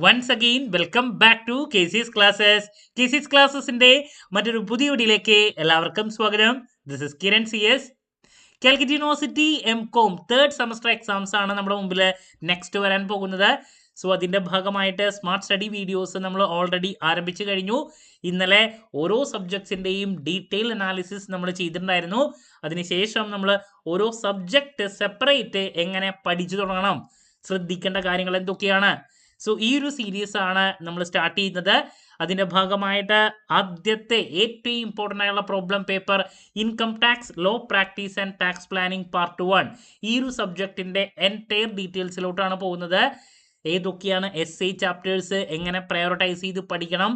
Once again welcome back to KC's classes. KC's ക്ലാസ്സസിന്റെ മറ്റൊരു പുതിയ വീഡിയോയിലേക്ക് എല്ലാവർക്കും സ്വാഗതം. This is Kiran CS. Calicut university MCOM third semester exams ആണ് നമ്മുടെ മുമ്പിൽ നെക്സ്റ്റ് വരാൻ പോകുന്നത്. സോ അതിൻ്റെ ഭാഗമായിട്ട് സ്മാർട്ട് സ്റ്റഡി വീഡിയോസ് നമ്മൾ ഓൾറെഡി ആരംഭിച്ചു കഴിഞ്ഞു. ഇന്നലെ ഓരോ സബ്ജക്ട്സിൻ്റെയും ഡീറ്റെയിൽ അനാലിസിസ് നമ്മൾ ചെയ്തിട്ടുണ്ടായിരുന്നു. അതിനുശേഷം നമ്മൾ ഓരോ സബ്ജക്റ്റ് സെപ്പറേറ്റ് എങ്ങനെ പഠിച്ചു തുടങ്ങണം, ശ്രദ്ധിക്കേണ്ട കാര്യങ്ങൾ എന്തൊക്കെയാണ്. സോ ഈ ഒരു സീരീസ് ആണ് നമ്മൾ സ്റ്റാർട്ട് ചെയ്യുന്നത്. അതിൻ്റെ ഭാഗമായിട്ട് ആദ്യത്തെ ഏറ്റവും ഇമ്പോർട്ടൻ്റ് ആയുള്ള problem paper income tax law practice and tax planning part 1 ഈ ഒരു സബ്ജക്റ്റിൻ്റെ എൻറ്റയർ ഡീറ്റെയിൽസിലോട്ടാണ് പോകുന്നത്. ഏതൊക്കെയാണ് SI ചാപ്റ്റേഴ്സ്, എങ്ങനെ പ്രയോറിറ്റൈസ് ചെയ്ത് പഠിക്കണം,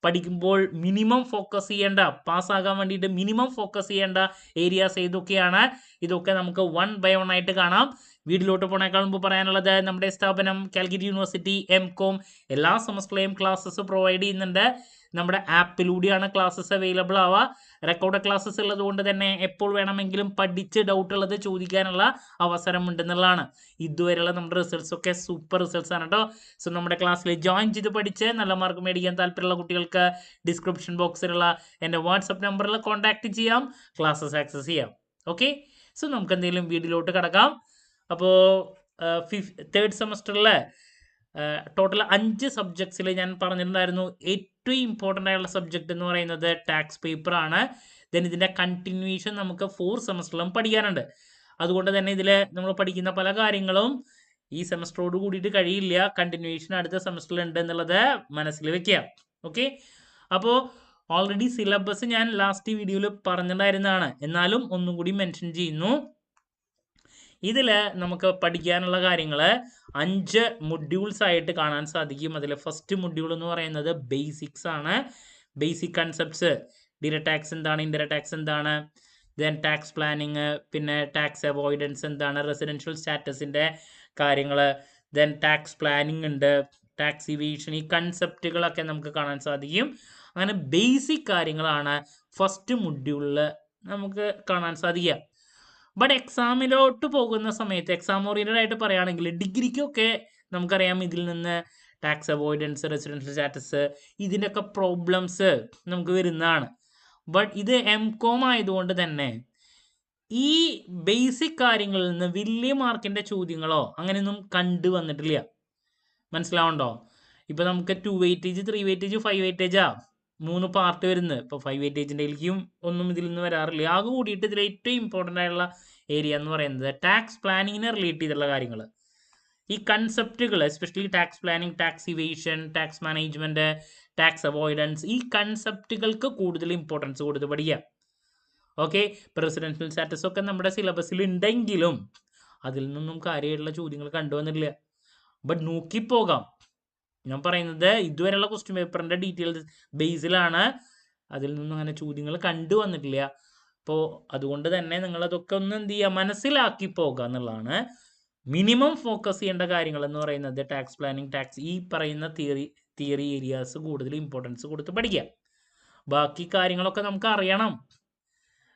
പഠിക്കുമ്പോൾ മിനിമം ഫോക്കസ് ചെയ്യേണ്ട, പാസ്സാകാൻ വേണ്ടിയിട്ട് മിനിമം ഫോക്കസ് ചെയ്യേണ്ട ഏരിയാസ് ഏതൊക്കെയാണ്, ഇതൊക്കെ നമുക്ക് 1 by 1 ആയിട്ട് കാണാം. വീഡിയോയിലോട്ട് പോണേക്കാൾ മുമ്പ് പറയാനുള്ളത്, നമ്മുടെ സ്ഥാപനം കാലിക്കറ്റ് യൂണിവേഴ്സിറ്റി MCOM എല്ലാ സെമസ്റ്ററിലെയും ക്ലാസ്സസ് പ്രൊവൈഡ് ചെയ്യുന്നുണ്ട്. നമ്മുടെ ആപ്പിലൂടെയാണ് ക്ലാസ്സസ് അവൈലബിൾ ആവുക. റെക്കോർഡ് ക്ലാസ്സസ് ഉള്ളത് കൊണ്ട് തന്നെ എപ്പോൾ വേണമെങ്കിലും പഠിച്ച് ഡൗട്ട് ഉള്ളത് ചോദിക്കാനുള്ള അവസരം ഉണ്ടെന്നുള്ളതാണ്. ഇതുവരെയുള്ള നമ്മുടെ റിസൾട്ട്സ് ഒക്കെ സൂപ്പർ റിസൾട്ട്സ് ആണ് കേട്ടോ. സോ നമ്മുടെ ക്ലാസ്സിൽ ജോയിൻ ചെയ്ത് പഠിച്ച് നല്ല മാർക്ക് മേടിക്കാൻ താല്പര്യമുള്ള കുട്ടികൾക്ക് ഡിസ്ക്രിപ്ഷൻ ബോക്സിലുള്ള എൻ്റെ വാട്സപ്പ് നമ്പറിൽ കോൺടാക്ട് ചെയ്യാം, ക്ലാസ്സസ് ആക്സസ് ചെയ്യാം. ഓക്കെ, സോ നമുക്ക് എന്തെങ്കിലും വീഡിയോയിലോട്ട് കിടക്കാം. അപ്പോൾ തേർഡ് സെമസ്റ്ററിൽ ടോട്ടൽ 5 സബ്ജക്ട്സിൽ ഞാൻ പറഞ്ഞിട്ടുണ്ടായിരുന്നു ഏറ്റവും ഇമ്പോർട്ടൻ്റ് ആയുള്ള സബ്ജക്റ്റ് എന്ന് പറയുന്നത് ടാക്സ് പേപ്പർ ആണ്. ദെൻ ഇതിൻ്റെ കണ്ടിന്യൂവേഷൻ നമുക്ക് 4 സെമസ്റ്ററിലും പഠിക്കാനുണ്ട്. അതുകൊണ്ട് തന്നെ ഇതിൽ നമ്മൾ പഠിക്കുന്ന പല കാര്യങ്ങളും ഈ സെമസ്റ്ററോട് കൂടിയിട്ട് കഴിയില്ല, കണ്ടിന്യൂവേഷൻ അടുത്ത സെമസ്റ്ററിൽ ഉണ്ട് എന്നുള്ളത് മനസ്സിൽ വെക്കുക. ഓക്കെ, അപ്പോൾ ഓൾറെഡി സിലബസ് ഞാൻ ലാസ്റ്റ് വീഡിയോയിൽ പറഞ്ഞിട്ടുണ്ടായിരുന്നതാണ്, എന്നാലും ഒന്നും കൂടി മെൻഷൻ ചെയ്യുന്നു. ഇതിൽ നമുക്ക് പഠിക്കാനുള്ള കാര്യങ്ങൾ 5 മൊഡ്യൂൾസ് ആയിട്ട് കാണാൻ സാധിക്കും. അതിൽ ഫസ്റ്റ് മൊഡ്യൂൾ എന്ന് പറയുന്നത് ബേസിക്സ് ആണ്. ബേസിക് കൺസെപ്റ്റ്സ്, ഡയറക്റ്റ് ടാക്സ് എന്താണ്, ഇൻഡയറക്റ്റ് ടാക്സ് എന്താണ്, ദെൻ ടാക്സ് പ്ലാനിങ്, പിന്നെ ടാക്സ് അവോയ്ഡൻസ് എന്താണ്, റെസിഡൻഷ്യൽ സ്റ്റാറ്റസിൻ്റെ കാര്യങ്ങൾ, ദെൻ ടാക്സ് പ്ലാനിങ് ഉണ്ട്, ടാക്സ് ഇവേഷൻ, ഈ കൺസെപ്റ്റുകളൊക്കെ നമുക്ക് കാണാൻ സാധിക്കും. അങ്ങനെ ബേസിക് കാര്യങ്ങളാണ് ഫസ്റ്റ് മൊഡ്യൂളിൽ നമുക്ക് കാണാൻ സാധിക്കുക. ബട്ട് എക്സാമിലോട്ട് പോകുന്ന സമയത്ത്, എക്സാം ഓറിയൻറ്റഡ് ആയിട്ട് പറയുകയാണെങ്കിൽ ഡിഗ്രിക്കൊക്കെ നമുക്കറിയാം ഇതിൽ നിന്ന് ടാക്സ് അവോയ്ഡൻസ്, റെസിഡൻഷ്യൽ സ്റ്റാറ്റസ്, ഇതിൻ്റെയൊക്കെ പ്രോബ്ലംസ് നമുക്ക് വരുന്നതാണ്. ബട്ട് ഇത് MCOM ആയതുകൊണ്ട് തന്നെ ഈ ബേസിക് കാര്യങ്ങളിൽ നിന്ന് വലിയ മാർക്കിൻ്റെ ചോദ്യങ്ങളോ അങ്ങനെയൊന്നും കണ്ടു വന്നിട്ടില്ല. മനസ്സിലാവുണ്ടോ? ഇപ്പോൾ നമുക്ക് 2 വെയിറ്റേജ്, 3 വെയിറ്റേജ്, 5 വെയിറ്റേജാ 3 പാർട്ട് വരുന്നത്. ഇപ്പോൾ 5 വെയിറ്റേജിൻ്റെയിലേക്കും ഒന്നും ഇതിൽ നിന്ന് വരാറില്ല. ആകെ കൂടിയിട്ട് ഇതിൽ ഏറ്റവും ഇമ്പോർട്ടൻ്റ് ആയിട്ടുള്ള ഏരിയ എന്ന് പറയുന്നത് ടാക്സ് പ്ലാനിങ്ങിനെ റിലേറ്റ് ചെയ്തിട്ടുള്ള കാര്യങ്ങൾ, ഈ കൺസെപ്റ്റുകൾ, especially tax planning, tax evasion, tax management, tax avoidance, ഈ കൺസെപ്റ്റുകൾക്ക് കൂടുതൽ ഇമ്പോർട്ടൻസ് കൊടുത്ത് പഠിക്കുക. ഓക്കെ, പ്രസിഡൻഷ്യൽ സ്റ്റാറ്റസ് ഒക്കെ നമ്മുടെ സിലബസിൽ ഉണ്ടെങ്കിലും അതിൽ നിന്നും കാര്യമായിട്ടുള്ള ചോദ്യങ്ങൾ കണ്ടുവന്നിട്ടില്ല. ബട്ട് നോക്കിപ്പോകാം. ഞാൻ പറയുന്നത് ഇതുവരെയുള്ള ക്വസ്റ്റ്യൻ പേപ്പറിൻ്റെ ഡീറ്റെയിൽസ് ബേസിലാണ്, അതിൽ നിന്നും അങ്ങനെ ചോദ്യങ്ങൾ കണ്ടുവന്നിട്ടില്ല. അപ്പോൾ അതുകൊണ്ട് തന്നെ നിങ്ങളതൊക്കെ ഒന്ന് എന്ത് ചെയ്യുക, മനസ്സിലാക്കി പോകുക എന്നുള്ളതാണ്. മിനിമം ഫോക്കസ് ചെയ്യേണ്ട കാര്യങ്ങൾ എന്ന് പറയുന്നത് ടാക്സ് പ്ലാനിങ്, ടാക്സ്, ഈ പറയുന്ന തിയറി ഏരിയാസ് കൂടുതൽ ഇമ്പോർട്ടൻസ് കൊടുത്ത് പഠിക്കുക. ബാക്കി കാര്യങ്ങളൊക്കെ നമുക്ക് അറിയണം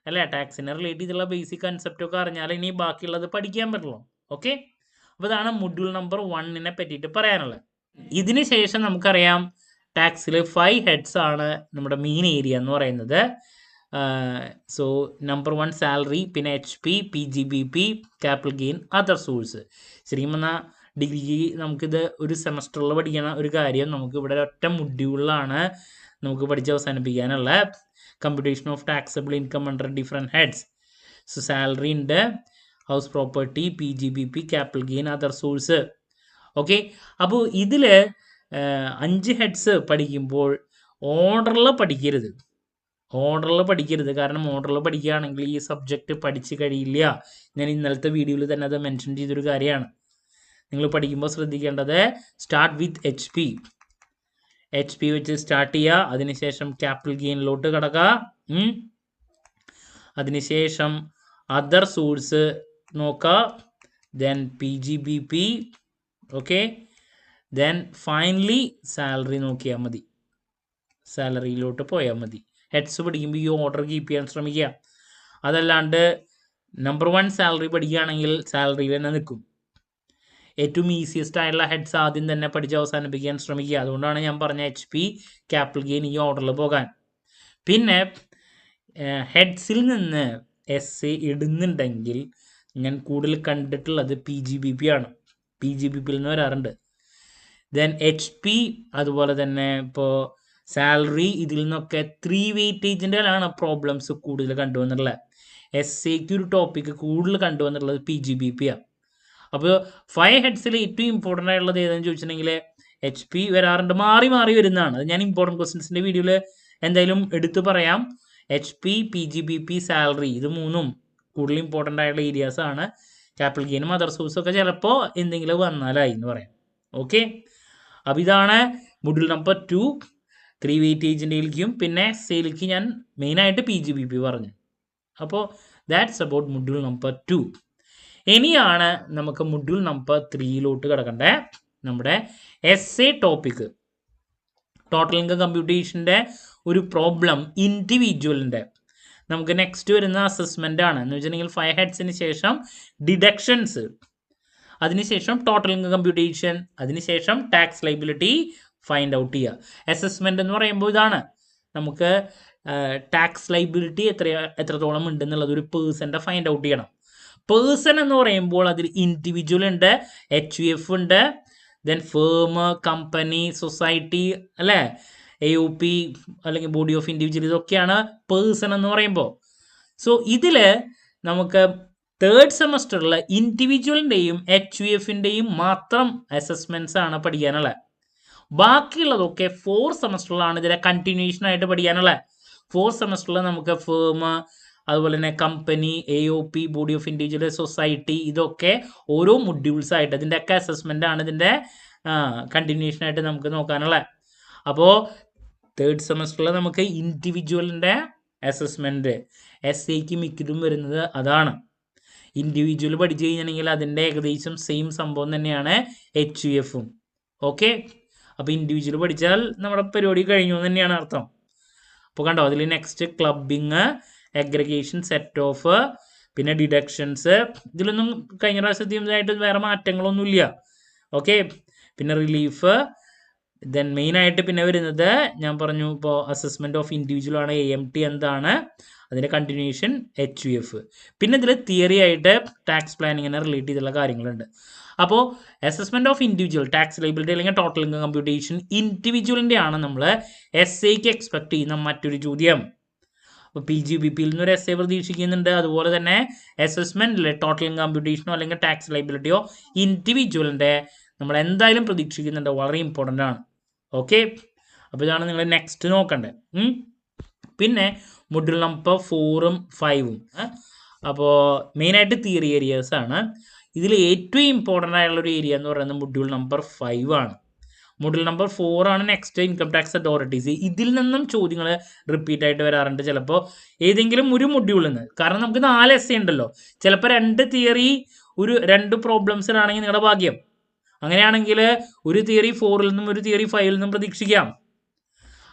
അല്ലേ, ടാക്സിനെ റിലേറ്റ് ചെയ്തുള്ള ബേസിക് കൺസെപ്റ്റൊക്കെ അറിഞ്ഞാൽ ഇനി ബാക്കിയുള്ളത് പഠിക്കാൻ പറ്റുള്ളൂ. ഓക്കെ, അപ്പോൾ ഇതാണ് മൊഡ്യൂൾ നമ്പർ 1നെ പറ്റിയിട്ട് പറയാനുള്ളത്. ഇതിന് ശേഷം നമുക്കറിയാം ടാക്സിൽ 5 ഹെഡ്സ് ആണ് നമ്മുടെ മെയിൻ ഏരിയ എന്ന് പറയുന്നത്. സോ നമ്പർ 1 സാലറി, പിന്നെ HP, PGBP, capital gain, other source. ശരിക്കും പറഞ്ഞാൽ ഡിഗ്രിക്ക് നമുക്കിത് ഒരു സെമസ്റ്ററിൽ പഠിക്കുന്ന ഒരു കാര്യം നമുക്ക് ഇവിടെ ഒറ്റ മൊഡ്യൂളിലാണ് നമുക്ക് പഠിച്ച് അവസാനിപ്പിക്കാനുള്ള. Computation of taxable income under different heads. So salary ഉണ്ട്, house property, PGBP, capital gain, other source. Okay, അപ്പോൾ ഇതിൽ 5 ഹെഡ്സ് പഠിക്കുമ്പോൾ ഓർഡറിൽ പഠിക്കരുത്. കാരണം ഓർഡറിൽ പഠിക്കുകയാണെങ്കിൽ ഈ സബ്ജക്റ്റ് പഠിച്ച് കഴിയില്ല. ഞാൻ ഇന്നലത്തെ വീഡിയോയിൽ തന്നെ അത് മെൻഷൻ ചെയ്തൊരു കാര്യമാണ്. നിങ്ങൾ പഠിക്കുമ്പോൾ ശ്രദ്ധിക്കേണ്ടത് സ്റ്റാർട്ട് വിത്ത് HP വെച്ച് സ്റ്റാർട്ട് ചെയ്യുക. അതിനുശേഷം ക്യാപിറ്റൽ ഗെയിനിലോട്ട് കിടക്കുക. അതിനുശേഷം അതർ സോഴ്സ് നോക്കുക, then PGBP. Okay, then finally salary നോക്കിയാൽ മതി, സാലറിയിലോട്ട് പോയാൽ മതി. ഹെഡ്സ് പഠിക്കുമ്പോൾ ഈ ഓർഡർ കീപ്പ് ചെയ്യാൻ ശ്രമിക്കുക. അതല്ലാണ്ട് നമ്പർ 1 സാലറി പഠിക്കുകയാണെങ്കിൽ സാലറിയിൽ തന്നെ നിൽക്കും. ഏറ്റവും ഈസിയസ്റ്റ് ആയിട്ടുള്ള ഹെഡ്സ് ആദ്യം തന്നെ പഠിച്ച് അവസാനിപ്പിക്കാൻ ശ്രമിക്കുക. അതുകൊണ്ടാണ് ഞാൻ പറഞ്ഞ HP, ക്യാപിറ്റൽ ഗെയിൻ ഈ ഓർഡറിൽ പോകാൻ. പിന്നെ ഹെഡ്സിൽ നിന്ന് SA ഇടുന്നുണ്ടെങ്കിൽ ഞാൻ കൂടുതൽ കണ്ടിട്ടുള്ളത് PGBP ആണ്. PGBP നിന്ന് വരാറുണ്ട്. ദെൻ HP, അതുപോലെ തന്നെ ഇപ്പോൾ സാലറി, ഇതിൽ നിന്നൊക്കെ 3 വെയിറ്റേജിൻ്റെലാണ് പ്രോബ്ലംസ് കൂടുതൽ കണ്ടുവന്നിട്ടുള്ളത്. SAക്ക് ഒരു ടോപ്പിക്ക് കൂടുതൽ കണ്ടുവന്നിട്ടുള്ളത് PGBP ആണ്. അപ്പോൾ 5 ഹെഡ്സിൽ ഏറ്റവും ഇമ്പോർട്ടൻ്റ് ആയിട്ടുള്ളത് ഏതെന്ന് ചോദിച്ചിട്ടുണ്ടെങ്കിൽ HP വരാറുണ്ട്, മാറി മാറി വരുന്നതാണ്. അത് ഞാൻ ഇമ്പോർട്ടൻറ്റ് ക്വസ്റ്റ്യൻസിൻ്റെ വീഡിയോയിൽ എന്തായാലും എടുത്തു പറയാം. HP, PGBP, സാലറി, ഇത് മൂന്നും കൂടുതൽ ഇമ്പോർട്ടൻ്റ് ആയിട്ടുള്ള ഏരിയാസ് ആണ്. ക്യാപിറ്റൽ ഗെയിനും അതർ സോഴ്സും ഒക്കെ ചിലപ്പോൾ എന്തെങ്കിലും വന്നാലായി എന്ന് പറയാം. ഓക്കെ, അപ്പോൾ ഇതാണ് മൊഡ്യൂൾ നമ്പർ 2. 3 വെയിറ്റേജിൻ്റെയിലേക്കും പിന്നെ SAയിലേക്ക് ഞാൻ മെയിനായിട്ട് PGBP പറഞ്ഞു. അപ്പോൾ ദാറ്റ്സ് അബൌട്ട് മൊഡ്യൂൾ നമ്പർ 2. ഇനിയാണ് നമുക്ക് മൊഡ്യൂൾ നമ്പർ 3യിലോട്ട് കിടക്കണ്ടേ. നമ്മുടെ SA ടോപ്പിക്ക്, ടോട്ടൽ ഇൻകം കമ്പ്യൂട്ടേഷൻ്റെ ഒരു പ്രോബ്ലം ഇൻഡിവിജ്വലിൻ്റെ. നമുക്ക് നെക്സ്റ്റ് വരുന്ന അസസ്മെൻ്റ് ആണ്. എന്ന് വെച്ചിട്ടുണ്ടെങ്കിൽ 5 ഹെഡ്സിന് ശേഷം ഡിഡക്ഷൻസ്, അതിനുശേഷം ടോട്ടൽ ഇൻകം കമ്പ്യൂട്ടേഷൻ, അതിനുശേഷം ടാക്സ് ലൈബിലിറ്റി ഫൈൻഡ് ഔട്ട് ചെയ്യുക. അസസ്മെൻ്റ് എന്ന് പറയുമ്പോൾ ഇതാണ്, നമുക്ക് ടാക്സ് ലൈബിലിറ്റി എത്രത്തോളം ഉണ്ടെന്നുള്ളത് ഒരു പേഴ്സൻ്റെ ഫൈൻഡ് ഔട്ട് ചെയ്യണം. പേഴ്സൺ എന്ന് പറയുമ്പോൾ അതിൽ ഇൻഡിവിജ്വൽ ഉണ്ട്, HUF ഉണ്ട്, ദെൻ ഫേം, കമ്പനി, സൊസൈറ്റി, അല്ലേ, AOP അല്ലെങ്കിൽ ബോഡി ഓഫ് ഇൻഡിവിജ്വൽ, ഇതൊക്കെയാണ് പേഴ്സൺ എന്ന് പറയുമ്പോൾ. സോ ഇതിൽ നമുക്ക് 3rd സെമസ്റ്ററിൽ ഇൻഡിവിജ്വലിൻ്റെയും HUFൻ്റെയും മാത്രം അസസ്മെൻറ്റ്സ് ആണ് പഠിക്കാനുള്ളത്. ബാക്കിയുള്ളതൊക്കെ 4th സെമസ്റ്ററിലാണ് ഇതിലെ കണ്ടിന്യൂഷൻ ആയിട്ട് പഠിക്കാനുള്ളത്. 4th സെമസ്റ്ററിൽ നമുക്ക് ഫേം, അതുപോലെ തന്നെ company, AOP, body of individual, society, ഇതൊക്കെ ഓരോ മൊഡ്യൂൾസ് ആയിട്ട് ഇതിൻ്റെയൊക്കെ അസസ്മെൻ്റ് ആണ് ഇതിൻ്റെ കണ്ടിന്യൂഷൻ ആയിട്ട് നമുക്ക് നോക്കാനുള്ളത്. അപ്പോൾ 3rd സെമസ്റ്ററിൽ നമുക്ക് ഇൻഡിവിജ്വലിൻ്റെ അസസ്മെൻറ്റ്, SAക്ക് മിക്കതും വരുന്നത് അതാണ്. ഇൻഡിവിജ്വൽ പഠിച്ചു കഴിഞ്ഞിട്ടുണ്ടെങ്കിൽ അതിൻ്റെ ഏകദേശം സെയിം സംഭവം തന്നെയാണ് HUFും. ഓക്കെ, അപ്പോൾ ഇൻഡിവിജ്വൽ പഠിച്ചാൽ നമ്മുടെ പരിപാടി കഴിഞ്ഞു എന്ന് തന്നെയാണ് അർത്ഥം. അപ്പോൾ കണ്ടോ, അതിൽ next clubbing, aggregation, set of, പിന്നെ ഡിഡക്ഷൻസ്, ഇതിലൊന്നും കഴിഞ്ഞ പ്രാവശ്യമായിട്ട് വേറെ മാറ്റങ്ങളൊന്നുമില്ല. ഓക്കെ, പിന്നെ റിലീഫ്, ദെൻ മെയിനായിട്ട് പിന്നെ വരുന്നത് ഞാൻ പറഞ്ഞു, ഇപ്പോൾ അസസ്മെൻറ്റ് ഓഫ് ഇൻഡിവിജ്വൽ ആണ്, AMT എന്താണ്, അതിൻ്റെ കണ്ടിന്യൂഷൻ HUF. പിന്നെ ഇതിൽ തിയറി ആയിട്ട് ടാക്സ് പ്ലാനിങ്ങിനെ റിലേറ്റ് ചെയ്തുള്ള കാര്യങ്ങളുണ്ട്. അപ്പോൾ assessment of individual, tax liability അല്ലെങ്കിൽ ടോട്ടൽ ഇൻകം കമ്പ്യൂട്ടേഷൻ ഇൻഡിവിജ്വലിൻ്റെ ആണ് നമ്മൾ SAക്ക് എക്സ്പെക്ട് ചെയ്യുന്ന മറ്റൊരു ചോദ്യം. അപ്പോൾ PGBPയിൽ നിന്നൊരു SA പ്രതീക്ഷിക്കുന്നുണ്ട്. അതുപോലെ തന്നെ അസസ്മെൻറ്റിലെ ടോട്ടൽ ഇൻകം കമ്പ്യൂട്ടേഷനോ അല്ലെങ്കിൽ ടാക്സ് ലൈബിലിറ്റിയോ ഇൻഡിവിജ്വലിൻ്റെ നമ്മൾ എന്തായാലും പ്രതീക്ഷിക്കുന്നുണ്ട്, വളരെ ഇമ്പോർട്ടൻ്റ് ആണ്. ഓക്കെ, അപ്പോൾ ഇതാണ് നിങ്ങൾ നെക്സ്റ്റ് നോക്കണ്ടേ. പിന്നെ മൊഡ്യൂൾ നമ്പർ 4ഉം 5ഉം അപ്പോൾ മെയിനായിട്ട് തിയറി ഏരിയാസ് ആണ്. ഇതിൽ ഏറ്റവും ഇമ്പോർട്ടൻ്റ് ആയിട്ടുള്ളൊരു ഏരിയ എന്ന് പറയുന്നത് മൊഡ്യൂൾ നമ്പർ 5 ആണ്. മൊഡ്യൂൾ നമ്പർ 4 ആണ് നെക്സ്റ്റ്, ഇൻകം ടാക്സ് അതോറിറ്റീസ്. ഇതിൽ നിന്നും ചോദ്യങ്ങൾ റിപ്പീറ്റ് ആയിട്ട് വരാറുണ്ട് ചിലപ്പോൾ ഏതെങ്കിലും ഒരു മൊഡ്യൂളിൽ നിന്ന്. കാരണം നമുക്ക് 4 SA ഉണ്ടല്ലോ, ചിലപ്പോൾ 2 തിയറി 2 പ്രോബ്ലംസിലാണെങ്കിൽ നിങ്ങളുടെ ഭാഗ്യം. അങ്ങനെയാണെങ്കിൽ ഒരു തിയറി 4ൽ നിന്നും ഒരു തിയറി 5ൽ നിന്നും പ്രതീക്ഷിക്കാം.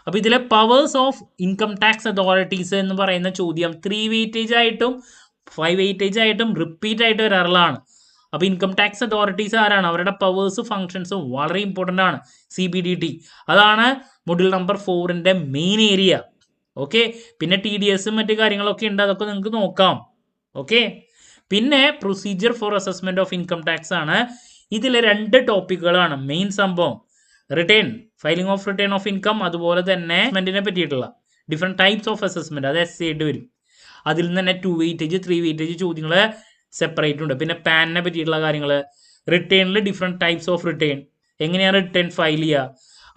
അപ്പോൾ ഇതിലെ powers of income tax authorities എന്ന് പറയുന്ന ചോദ്യം 3 വെയിറ്റേജ് ആയിട്ടും 5 വെയിറ്റേജ് ആയിട്ടും റിപ്പീറ്റ് ആയിട്ട് വരാറുള്ളതാണ്. അപ്പോൾ ഇൻകം ടാക്സ് അതോറിറ്റീസ് ആരാണ്, അവരുടെ പവേഴ്സ്, ഫങ്ഷൻസും വളരെ ഇമ്പോർട്ടൻ്റ് ആണ്. CBDT, അതാണ് മൊഡ്യൂൾ നമ്പർ 4ൻ്റെ മെയിൻ ഏരിയ. ഓക്കെ, പിന്നെ TDSും മറ്റു കാര്യങ്ങളൊക്കെ ഉണ്ട്, അതൊക്കെ നിങ്ങൾക്ക് നോക്കാം. ഓക്കെ, പിന്നെ procedure for assessment of income tax ആണ്. ഇതിലെ 2 ടോപ്പിക്കുകളാണ് മെയിൻ സംഭവം. Return, filing of return of income, അതുപോലെ തന്നെ അസസ്മെൻറ്റിനെ പറ്റിയിട്ടുള്ള ഡിഫറെൻറ്റ് ടൈപ്സ് ഓഫ് അസസ്മെൻറ്റ്, അത് SA ആയിട്ട് വരും. അതിൽ നിന്ന് തന്നെ 2 വെയിറ്റേജ് 3 വെയിറ്റേജ് ചോദ്യങ്ങൾ സെപ്പറേറ്റ് ഉണ്ട്. പിന്നെ പാനിനെ പറ്റിയിട്ടുള്ള കാര്യങ്ങൾ, റിട്ടേണിൽ ഡിഫറെൻറ്റ് ടൈപ്സ് ഓഫ് റിട്ടേൺ, എങ്ങനെയാണ് റിട്ടേൺ ഫയൽ ചെയ്യുക.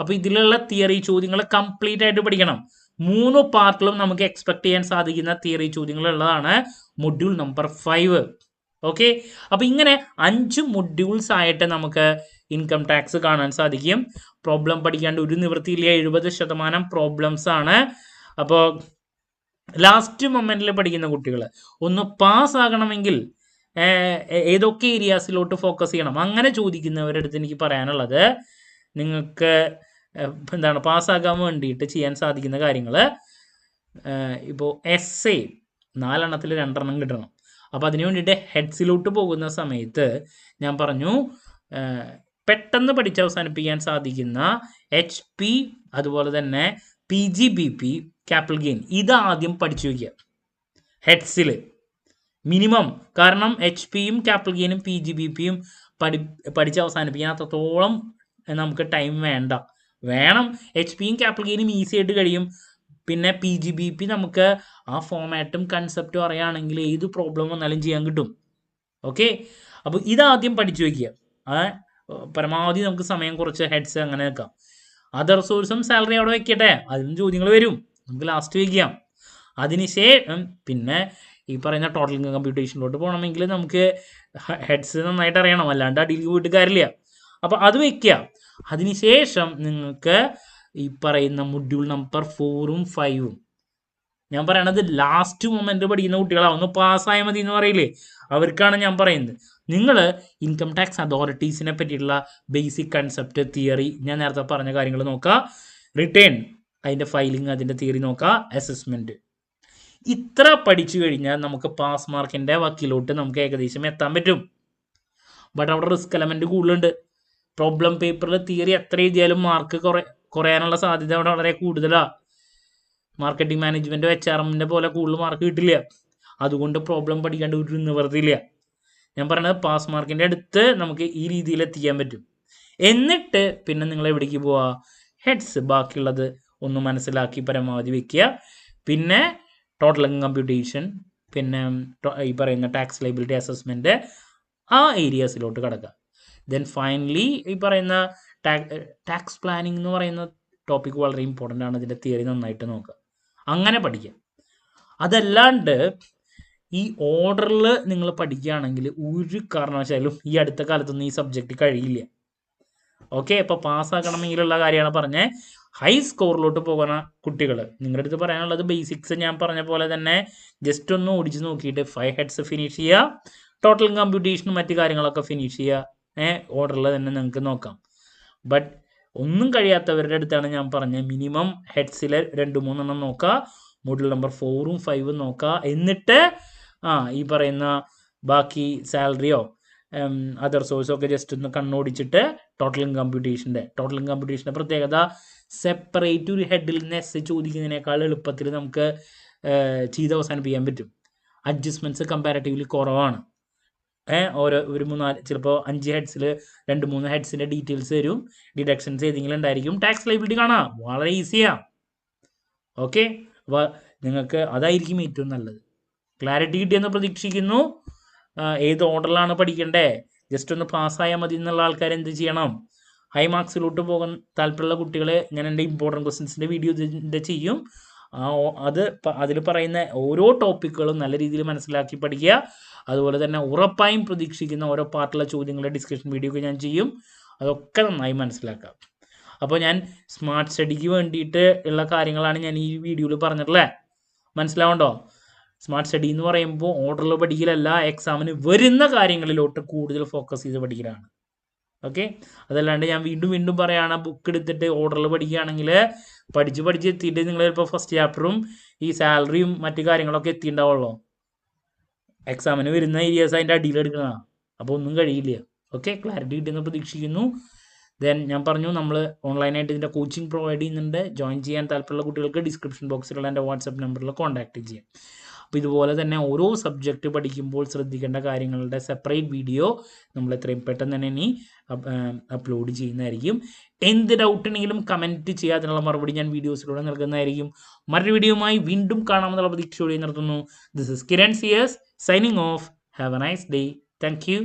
അപ്പോൾ ഇതിലുള്ള തിയറി ചോദ്യങ്ങൾ കംപ്ലീറ്റ് ആയിട്ട് പഠിക്കണം. 3 പാർട്ടിലും നമുക്ക് എക്സ്പെക്ട് ചെയ്യാൻ സാധിക്കുന്ന തിയറി ചോദ്യങ്ങളുള്ളതാണ് മൊഡ്യൂൾ നമ്പർ 5. ഓക്കെ, അപ്പോൾ ഇങ്ങനെ 5 മൊഡ്യൂൾസ് ആയിട്ട് നമുക്ക് ഇൻകം ടാക്സ് കാണാൻ സാധിക്കും. പ്രോബ്ലം പഠിക്കാണ്ട് ഒരു നിവൃത്തിയില്ല, 70% പ്രോബ്ലംസ് ആണ്. അപ്പോൾ ലാസ്റ്റ് മൊമെൻറ്റിൽ പഠിക്കുന്ന കുട്ടികൾ ഒന്ന് പാസ്സാകണമെങ്കിൽ ഏതൊക്കെ ഏരിയാസിലോട്ട് ഫോക്കസ് ചെയ്യണം, അങ്ങനെ ചോദിക്കുന്നവരുടെ അടുത്ത് എനിക്ക് പറയാനുള്ളത്, നിങ്ങൾക്ക് എന്താണ് പാസ്സാകാൻ വേണ്ടിയിട്ട് ചെയ്യാൻ സാധിക്കുന്ന കാര്യങ്ങൾ, ഇപ്പോൾ SA 4 എണ്ണത്തിൽ 2 എണ്ണം കിട്ടണം. അപ്പോൾ അതിന് വേണ്ടിയിട്ട് ഹെഡ്സിലോട്ട് പോകുന്ന സമയത്ത് ഞാൻ പറഞ്ഞു പെട്ടെന്ന് പഠിച്ച് അവസാനിപ്പിക്കാൻ സാധിക്കുന്ന HP, അതുപോലെ തന്നെ PGBP, ക്യാപിറ്റൽ ഗെയിൻ, ഇതാദ്യം പഠിച്ചു വയ്ക്കുക ഹെഡ്സിൽ മിനിമം. കാരണം HP-യും ക്യാപിറ്റൽ ഗെയിനും PGBP-യും പഠിച്ച് അവസാനിപ്പിക്കാൻ അത്രത്തോളം നമുക്ക് ടൈം വേണം. HP-യും ക്യാപിറ്റൽ ഗെയിനും ഈസി ആയിട്ട് കഴിയും. പിന്നെ PGBP നമുക്ക് ആ ഫോമാറ്റും കൺസെപ്റ്റും അറിയുകയാണെങ്കിൽ ഏത് പ്രോബ്ലം വന്നാലും ചെയ്യാൻ കിട്ടും. ഓക്കെ, അപ്പോൾ ഇതാദ്യം പഠിച്ചു വയ്ക്കുക. പരമാവധി നമുക്ക് സമയം കുറച്ച് ഹെഡ്സ് അങ്ങനെ വെക്കാം. അതർ സോഴ്സും സാലറി അവിടെ വെക്കട്ടെ, അതിനും ചോദ്യങ്ങൾ വരും, നമുക്ക് ലാസ്റ്റ് വയ്ക്കാം. അതിനുശേഷം പിന്നെ ഈ പറയുന്ന ടോട്ടൽ ഇൻകം കമ്പ്യൂട്ടേഷനിലോട്ട് പോകണമെങ്കിൽ നമുക്ക് ഹെഡ്സ് നന്നായിട്ട് അറിയണം, അല്ലാണ്ട് അടിയിലേക്ക് പോയിട്ട് കാര്യമില്ല. അപ്പോൾ അത് വയ്ക്കുക. അതിനുശേഷം നിങ്ങൾക്ക് ഈ പറയുന്ന മൊഡ്യൂൾ നമ്പർ 4ഉം 5ഉം, ഞാൻ പറയണത് ലാസ്റ്റ് മൊമെന്റ് പഠിക്കുന്ന കുട്ടികളാണ്, ഒന്ന് പാസ്സായാൽ മതി എന്ന് പറയില്ലേ, അവർക്കാണ് ഞാൻ പറയുന്നത്. നിങ്ങൾ ഇൻകം ടാക്സ് അതോറിറ്റീസിനെ പറ്റിയിട്ടുള്ള ബേസിക് കൺസെപ്റ്റ്, തിയറി, ഞാൻ നേരത്തെ പറഞ്ഞ കാര്യങ്ങൾ നോക്കുക, റിട്ടേൺ അതിൻ്റെ ഫയലിംഗ്, അതിൻ്റെ തിയറി നോക്കുക, അസസ്മെൻറ്റ്. ഇത്ര പഠിച്ചു കഴിഞ്ഞാൽ നമുക്ക് പാസ് മാർക്കിൻ്റെ വക്കിലോട്ട് നമുക്ക് ഏകദേശം എത്താൻ പറ്റും. ബട്ട് അവിടെ റിസ്ക് എലമെൻറ്റ് കൂടുതലുണ്ട്. പ്രോബ്ലം പേപ്പറിൽ തിയറി എത്ര എഴുതിയാലും മാർക്ക് കുറയാനുള്ള സാധ്യത അവിടെ വളരെ കൂടുതലാണ്. മാർക്കറ്റിംഗ് മാനേജ്മെൻറ്റോ HRM-ൻ്റെ പോലെ കൂടുതൽ മാർക്ക് കിട്ടില്ല. അതുകൊണ്ട് പ്രോബ്ലം പഠിക്കാണ്ട് ഒരു നിവർത്തിയില്ല. ഞാൻ പറയുന്നത് പാസ് മാർക്കിൻ്റെ അടുത്ത് നമുക്ക് ഈ രീതിയിൽ എത്തിക്കാൻ പറ്റും. എന്നിട്ട് പിന്നെ നിങ്ങൾ എവിടേക്ക് പോവുക, ഹെഡ്സ് ബാക്കിയുള്ളത് ഒന്ന് മനസ്സിലാക്കി പരമാവധി വെക്കുക. പിന്നെ ടോട്ടൽ ഇൻകം കമ്പ്യൂട്ടേഷൻ, പിന്നെ ഈ പറയുന്ന ടാക്സ് ലയബിലിറ്റി അസസ്മെൻറ്റ്, ആ ഏരിയാസിലോട്ട് കിടക്കുക. ദെൻ ഫൈനലി ഈ പറയുന്ന ടാക്സ് പ്ലാനിങ് എന്ന് പറയുന്ന ടോപ്പിക് വളരെ ഇമ്പോർട്ടൻ്റ് ആണ്. ഇതിൻ്റെ തിയറി നന്നായിട്ട് നോക്കുക, അങ്ങനെ പഠിക്കുക. അതല്ലാണ്ട് ഈ ഓർഡറിൽ നിങ്ങൾ പഠിക്കുകയാണെങ്കിൽ ഒരു കാരണവശാലും ഈ അടുത്ത കാലത്തൊന്നും ഈ സബ്ജക്റ്റ് കഴിയില്ല. ഓക്കെ, ഇപ്പോൾ പാസ്സാക്കണമെങ്കിലുള്ള കാര്യമാണ് പറഞ്ഞത്. ഹൈ സ്കോറിലോട്ട് പോകുന്ന കുട്ടികൾ, നിങ്ങളുടെ അടുത്ത് പറയാനുള്ളത് ബേസിക്സ് ഞാൻ പറഞ്ഞ പോലെ തന്നെ ജസ്റ്റ് ഒന്ന് ഓടിച്ച് നോക്കിയിട്ട് 5 ഹെഡ്സ് ഫിനിഷ് ചെയ്യുക, ടോട്ടൽ കമ്പ്യൂട്ടേഷനും മറ്റു കാര്യങ്ങളൊക്കെ ഫിനിഷ് ചെയ്യുക. ഓർഡറിൽ തന്നെ നിങ്ങൾക്ക് നോക്കാം. ബട്ട് ഒന്നും കഴിയാത്തവരുടെ അടുത്താണ് ഞാൻ പറഞ്ഞത് മിനിമം ഹെഡ്സിൽ 2-3 നോക്കുക, മൊഡ്യൂൾ നമ്പർ 4ഉം 5ഉം നോക്കുക. എന്നിട്ട് ഈ പറയുന്ന ബാക്കി സാലറിയോ അതർ സോഴ്സോ ഒക്കെ ജസ്റ്റ് ഒന്ന് കണ്ണോടിച്ചിട്ട് ടോട്ടൽ ഇൻകം കമ്പ്യൂട്ടേഷൻ്റെ പ്രത്യേകത, സെപ്പറേറ്റ് ഒരു ഹെഡിൽ നിന്ന് എസ് ചോദിക്കുന്നതിനേക്കാൾ എളുപ്പത്തിൽ നമുക്ക് ചെയ്ത് അവസാനിപ്പിക്കാൻ പറ്റും. അഡ്ജസ്റ്റ്മെൻറ്റ്സ് കമ്പാരിറ്റീവ്ലി കുറവാണ്. ഒരു 3-4 ചിലപ്പോൾ 5 ഹെഡ്സിൽ 2-3 ഹെഡ്സിൻ്റെ ഡീറ്റെയിൽസ് തരും, ഡിഡക്ഷൻസ് ഏതെങ്കിലും ഉണ്ടായിരിക്കും. ടാക്സ് ലയബിലിറ്റി കാണാം, വളരെ ഈസിയാണ്. ഓക്കെ, അപ്പോൾ നിങ്ങൾക്ക് അതായിരിക്കും ഏറ്റവും നല്ലത്. ക്ലാരിറ്റി കിട്ടിയെന്ന് പ്രതീക്ഷിക്കുന്നു. ഏത് ഓർഡറിലാണ് പഠിക്കേണ്ടത്, ജസ്റ്റ് ഒന്ന് പാസ്സായാൽ മതി എന്നുള്ള ആൾക്കാർ എന്ത് ചെയ്യണം, ഹൈ മാർക്സിലോട്ട് പോകാൻ താല്പര്യമുള്ള കുട്ടികൾ ഞാൻ എൻ്റെ ഇമ്പോർട്ടൻറ്റ് ക്വസ്റ്റ്യൻസിൻ്റെ വീഡിയോ ഇതിൻ്റെ ചെയ്യും. അതിൽ പറയുന്ന ഓരോ ടോപ്പിക്കുകളും നല്ല രീതിയിൽ മനസ്സിലാക്കി പഠിക്കുക. അതുപോലെ തന്നെ ഉറപ്പായും പ്രതീക്ഷിക്കുന്ന ഓരോ പാർട്ടിലെ ചോദ്യങ്ങളുടെ ഡിസ്കഷൻ വീഡിയോ ഒക്കെ ഞാൻ ചെയ്യും, അതൊക്കെ നന്നായി മനസ്സിലാക്കാം. അപ്പോൾ ഞാൻ സ്മാർട്ട് സ്റ്റഡിക്ക് വേണ്ടിയിട്ട് ഉള്ള കാര്യങ്ങളാണ് ഞാൻ ഈ വീഡിയോയിൽ പറഞ്ഞിട്ടുള്ളത്. മനസ്സിലാവുണ്ടോ? സ്മാർട്ട് സ്റ്റഡി എന്ന് പറയുമ്പോൾ ഓർഡറിൽ പഠിക്കലല്ല, എക്സാമിന് വരുന്ന കാര്യങ്ങളിലോട്ട് കൂടുതൽ ഫോക്കസ് ചെയ്ത് പഠിക്കലാണ്. ഓക്കെ, അതല്ലാണ്ട് ഞാൻ വീണ്ടും പറയുകയാണ്, ബുക്ക് എടുത്തിട്ട് ഓർഡറിൽ പഠിക്കുകയാണെങ്കിൽ പഠിച്ച് എത്തിയിട്ട് നിങ്ങൾ ചിലപ്പോൾ ഫസ്റ്റ് ചാപ്റ്ററും ഈ സാലറിയും മറ്റു കാര്യങ്ങളൊക്കെ എത്തിയിട്ടുണ്ടാവുള്ളൂ. എക്സാമിന് വരുന്ന ഏരിയാസ് അതിൻ്റെ അടിയിലെടുക്കുന്നതാണ്, അപ്പോൾ ഒന്നും കഴിയില്ല. ഓക്കെ, ക്ലാരിറ്റി കിട്ടിയെന്ന് പ്രതീക്ഷിക്കുന്നു. ദെൻ ഞാൻ പറഞ്ഞു, നമ്മൾ ഓൺലൈനായിട്ട് ഇതിൻ്റെ കോച്ചിങ് പ്രൊവൈഡ് ചെയ്യുന്നുണ്ട്. ജോയിൻ ചെയ്യാൻ താല്പര്യമുള്ള കുട്ടികൾക്ക് ഡിസ്ക്രിപ്ഷൻ ബോക്സിലുള്ള എൻ്റെ വാട്സപ്പ് നമ്പറിൽ കോൺടാക്റ്റ് ചെയ്യാം. അപ്പോൾ ഇതുപോലെ തന്നെ ഓരോ സബ്ജക്റ്റ് പഠിക്കുമ്പോൾ ശ്രദ്ധിക്കേണ്ട കാര്യങ്ങളുടെ സെപ്പറേറ്റ് വീഡിയോ നമ്മൾ എത്രയും പെട്ടെന്ന് തന്നെ ഇനി അപ്ലോഡ് ചെയ്യുന്നതായിരിക്കും. എന്ത് ഡൗട്ട് ഉണ്ടെങ്കിലും കമൻറ്റ് ചെയ്യുക, അതിനുള്ള മറുപടി ഞാൻ വീഡിയോസിലൂടെ നൽകുന്നതായിരിക്കും. മറ്റൊരു വീഡിയോയുമായി വീണ്ടും കാണാമെന്നുള്ള പ്രതീക്ഷയോടെ നിർത്തുന്നു. This is Kiran CS signing off. Have a nice day. Thank you.